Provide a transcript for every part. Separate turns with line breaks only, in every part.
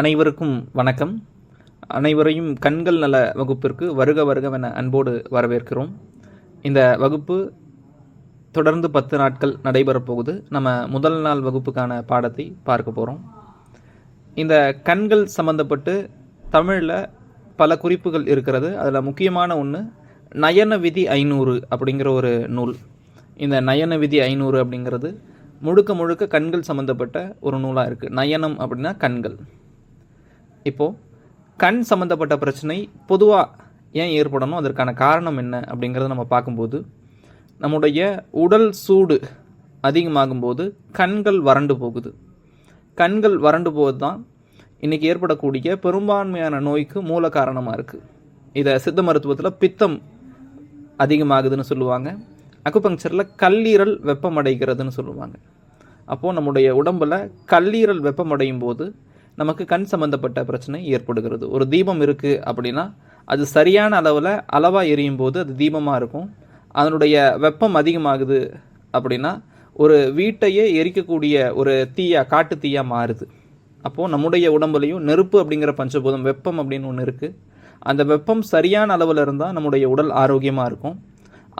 அனைவருக்கும் வணக்கம். அனைவரையும் கண்கள் நல வகுப்பிற்கு வருக வருகவென அன்போடு வரவேற்கிறோம். இந்த வகுப்பு தொடர்ந்து 10 நாட்கள் நடைபெறப் போகுது. நம்ம முதல் நாள் வகுப்புக்கான பாடத்தை பார்க்க போகிறோம். இந்த கண்கள் சம்பந்தப்பட்டு தமிழில் பல குறிப்புகள் இருக்கிறது. அதில் முக்கியமான ஒன்று நயன விதி 500 அப்படிங்கிற ஒரு நூல். இந்த நயன விதி 500 அப்படிங்கிறது முழுக்க முழுக்க கண்கள் சம்மந்தப்பட்ட ஒரு நூலாக இருக்குது. நயனம் அப்படின்னா கண்கள். இப்போது கண் சம்மந்தப்பட்ட பிரச்சனை பொதுவாக ஏன் ஏற்படணும், அதற்கான காரணம் என்ன அப்படிங்கிறத நம்ம பார்க்கும்போது, நம்முடைய உடல் சூடு அதிகமாகும்போது கண்கள் வறண்டு போகுது. கண்கள் வறண்டு போவது தான் இன்றைக்கி ஏற்படக்கூடிய பெரும்பான்மையான நோய்க்கு மூல காரணமாக இருக்குது. இதை சித்த மருத்துவத்தில் பித்தம் அதிகமாகுதுன்னு சொல்லுவாங்க. அக்குபங்க்சரில் கல்லீரல் வெப்பமடைகிறதுன்னு சொல்லுவாங்க. அப்போது நம்முடைய உடம்பில் கல்லீரல் வெப்பமடையும் போது நமக்கு கண் சம்மந்தப்பட்ட பிரச்சனை ஏற்படுகிறது. ஒரு தீபம் இருக்குது அப்படின்னா அது சரியான அளவாக எரியும் போது அது தீபமாக இருக்கும். அதனுடைய வெப்பம் அதிகமாகுது அப்படின்னா ஒரு வீட்டையே எரிக்கக்கூடிய ஒரு காட்டு தீயாக மாறுது. அப்போது நம்முடைய உடம்புலையும் நெருப்பு அப்படிங்கிற பஞ்சபூதம், வெப்பம் அப்படின்னு ஒன்று இருக்குது. அந்த வெப்பம் சரியான அளவில் இருந்தால் நம்முடைய உடல் ஆரோக்கியமாக இருக்கும்.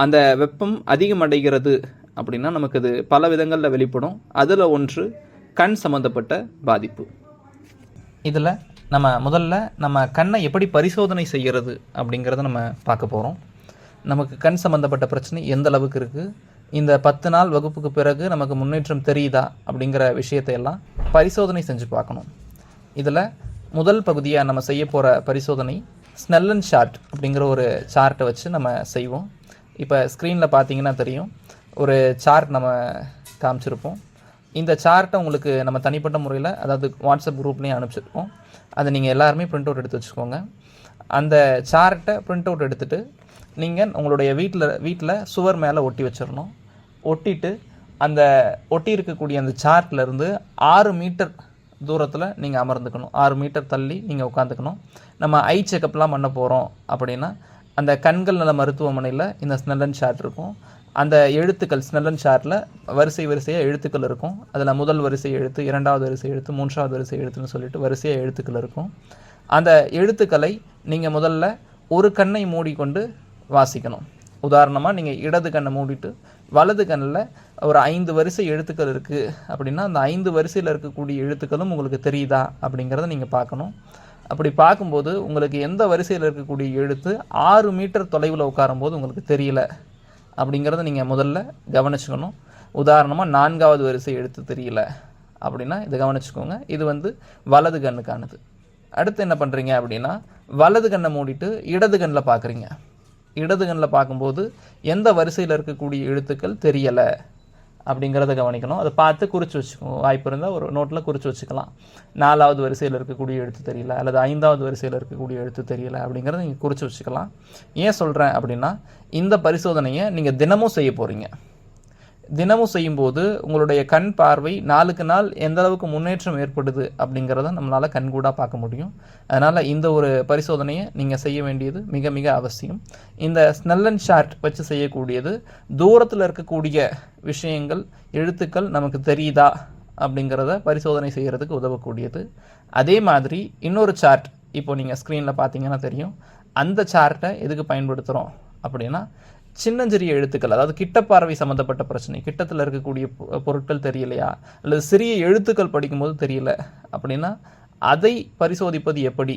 அந்த வெப்பம் அதிகமடைகிறது அப்படின்னா நமக்கு அது பல விதங்களில் வெளிப்படும். அதில் ஒன்று கண் சம்மந்தப்பட்ட பாதிப்பு. இதில் முதல்ல நம்ம கண்ணை எப்படி பரிசோதனை செய்கிறது அப்படிங்கிறத நம்ம பார்க்க போகிறோம். நமக்கு கண் சம்மந்தப்பட்ட பிரச்சனை எந்த அளவுக்கு இருக்குது, இந்த 10 நாள் வகுப்புக்கு பிறகு நமக்கு முன்னேற்றம் தெரியுதா அப்படிங்கிற விஷயத்தையெல்லாம் பரிசோதனை செஞ்சு பார்க்கணும். இதில் முதல் பகுதியாக நம்ம செய்ய போகிற பரிசோதனை ஸ்னெல்லன் சார்ட் அப்படிங்கிற ஒரு சார்ட்டை வச்சு நம்ம செய்வோம். இப்போ ஸ்க்ரீனில் பார்த்தீங்கன்னா தெரியும், ஒரு சார்ட் நம்ம காமிச்சிருப்போம். இந்த சார்ட்டை உங்களுக்கு நம்ம தனிப்பட்ட முறையில், அதாவது வாட்ஸ்அப் குரூப்லேயும் அனுப்பிச்சிருக்கோம். அதை நீங்கள் எல்லாருமே பிரிண்ட் அவுட் எடுத்து வச்சுக்கோங்க. அந்த சார்ட்டை பிரிண்ட் அவுட் எடுத்துகிட்டு நீங்கள் உங்களுடைய வீட்டில் சுவர் மேலே ஒட்டி வச்சிடணும். ஒட்டிட்டு அந்த ஒட்டி இருக்கக்கூடிய அந்த சார்ட்லேருந்து 6 மீட்டர் தூரத்தில் நீங்கள் அமர்ந்துக்கணும். 6 மீட்டர் தள்ளி நீங்கள் உட்காந்துக்கணும். நம்ம ஐ செக்கப்லாம் பண்ண போகிறோம் அப்படின்னா அந்த கண்கள் நல மருத்துவமனையில் இந்த ஸ்னெல்லன் சார்ட் இருக்கும். அந்த எழுத்துக்கள் ஸ்னெல்லன் சார்ட்டில் வரிசையாக எழுத்துக்கள் இருக்கும். அதில் முதல் வரிசை எழுத்து, 2வது வரிசை எழுத்து, 3வது வரிசை எழுத்துன்னு சொல்லிட்டு வரிசையாக எழுத்துக்கள் இருக்கும். அந்த எழுத்துக்களை நீங்கள் முதல்ல ஒரு கண்ணை மூடிக்கொண்டு வாசிக்கணும். உதாரணமாக நீங்கள் இடது கண்ணை மூடிட்டு வலது கண்ணில் ஒரு 5 வரிசை எழுத்துக்கள் இருக்குது அப்படின்னா அந்த 5 வரிசையில் இருக்கக்கூடிய எழுத்துக்களும் உங்களுக்கு தெரியுதா அப்படிங்கிறத நீங்கள் பார்க்கணும். அப்படி பார்க்கும்போது உங்களுக்கு எந்த வரிசையில் இருக்கக்கூடிய எழுத்து 6 மீட்டர் தொலைவில் உட்காரும்போது உங்களுக்கு தெரியல அப்படிங்கிறத நீங்கள் முதல்ல கவனிச்சுக்கணும். உதாரணமாக 4வது வரிசை எழுத்து தெரியல அப்படின்னா இதை கவனிச்சுக்கோங்க. இது வலது கண்ணுக்கானது. அடுத்து என்ன பண்ணுறீங்க அப்படின்னா வலது கண்ணை மூடிட்டு இடது கண்ணில் பார்க்குறீங்க. இடது கண்ணில் பார்க்கும்போது எந்த வரிசையில் இருக்கக்கூடிய எழுத்துக்கள் தெரியலை அப்படிங்கிறத கவனிக்கணும். அதை பார்த்து குறித்து வச்சுக்கோங்க. வாய்ப்பு இருந்தால் ஒரு நோட்டில் குறித்து வச்சுக்கலாம். 4வது வரிசையில் இருக்கக்கூடிய எழுத்து தெரியல அல்லது 5வது வரிசையில் இருக்கக்கூடிய எழுத்து தெரியல அப்படிங்கிறத நீங்கள் குறித்து வச்சுக்கலாம். ஏன் சொல்கிறேன் அப்படின்னா இந்த பரிசோதனையை நீங்கள் தினமும் செய்ய போகிறீங்க. தினமும் செய்யும்போது உங்களுடைய கண் பார்வை நாளுக்கு நாள் எந்த அளவுக்கு முன்னேற்றம் ஏற்படுது அப்படிங்கிறத நம்மளால் கண்கூடாக பார்க்க முடியும். அதனால் இந்த ஒரு பரிசோதனையை நீங்கள் செய்ய வேண்டியது மிக மிக அவசியம். இந்த ஸ்னெல்லன் சார்ட் வச்சு செய்யக்கூடியது தூரத்தில் இருக்கக்கூடிய விஷயங்கள், எழுத்துக்கள் நமக்கு தெரியுதா அப்படிங்கிறத பரிசோதனை செய்கிறதுக்கு உதவக்கூடியது. அதே மாதிரி இன்னொரு சார்ட் இப்போ நீங்கள் ஸ்க்ரீனில் பார்த்தீங்கன்னா தெரியும். அந்த சார்ட்டை எதுக்கு பயன்படுத்துகிறோம் அப்படின்னா சின்னஞ்சிறிய எழுத்துக்கள், அதாவது கிட்ட பார்வை சம்மந்தப்பட்ட பிரச்சனை, கிட்டத்தில் இருக்கக்கூடிய பொருட்கள் தெரியலையா அல்லது சிறிய எழுத்துக்கள் படிக்கும்போது தெரியல அப்படின்னா அதை பரிசோதிப்பது எப்படி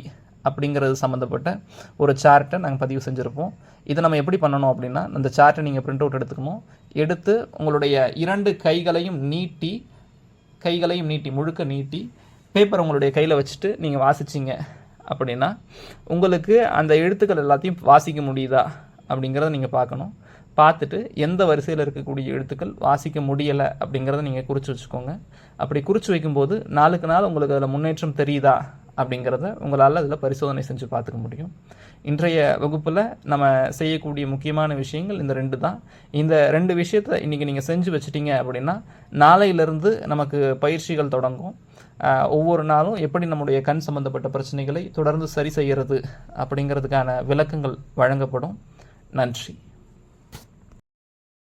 அப்படிங்கிறது சம்மந்தப்பட்ட ஒரு சார்ட்டை நாங்கள் பதிவு செஞ்சுருப்போம். இதை நம்ம எப்படி பண்ணணும் அப்படின்னா அந்த சார்ட்டை நீங்கள் பிரிண்ட் அவுட் எடுத்துக்கணும். எடுத்து உங்களுடைய 2 கைகளையும் நீட்டி முழுக்க நீட்டி பேப்பர் உங்களுடைய கையில் வச்சுட்டு நீங்கள் வாசிச்சிங்க அப்படின்னா உங்களுக்கு அந்த எழுத்துக்கள் எல்லாத்தையும் வாசிக்க முடியுதா அப்படிங்கிறத நீங்கள் பார்க்கணும். பார்த்துட்டு எந்த வரிசையில் இருக்கக்கூடிய எழுத்துக்கள் வாசிக்க முடியலை அப்படிங்கிறத நீங்கள் குறித்து வச்சுக்கோங்க. அப்படி குறித்து வைக்கும்போது நாளுக்கு நாள் உங்களுக்கு அதில் முன்னேற்றம் தெரியுதா அப்படிங்கிறத உங்களால் அதில் பரிசோதனை செஞ்சு பார்த்துக்க முடியும். இன்றைய வகுப்பில் நம்ம செய்யக்கூடிய முக்கியமான விஷயங்கள் இந்த 2 தான். இந்த 2 விஷயத்தை இன்றைக்கி நீங்கள் செஞ்சு வச்சிட்டிங்க அப்படின்னா நாளையிலிருந்து நமக்கு பயிற்சிகள் தொடங்கும். ஒவ்வொரு நாளும் எப்படி நம்முடைய கண் சம்பந்தப்பட்ட பிரச்சனைகளை தொடர்ந்து சரி செய்கிறது அப்படிங்கிறதுக்கான விளக்கங்கள் வழங்கப்படும். நன்றி.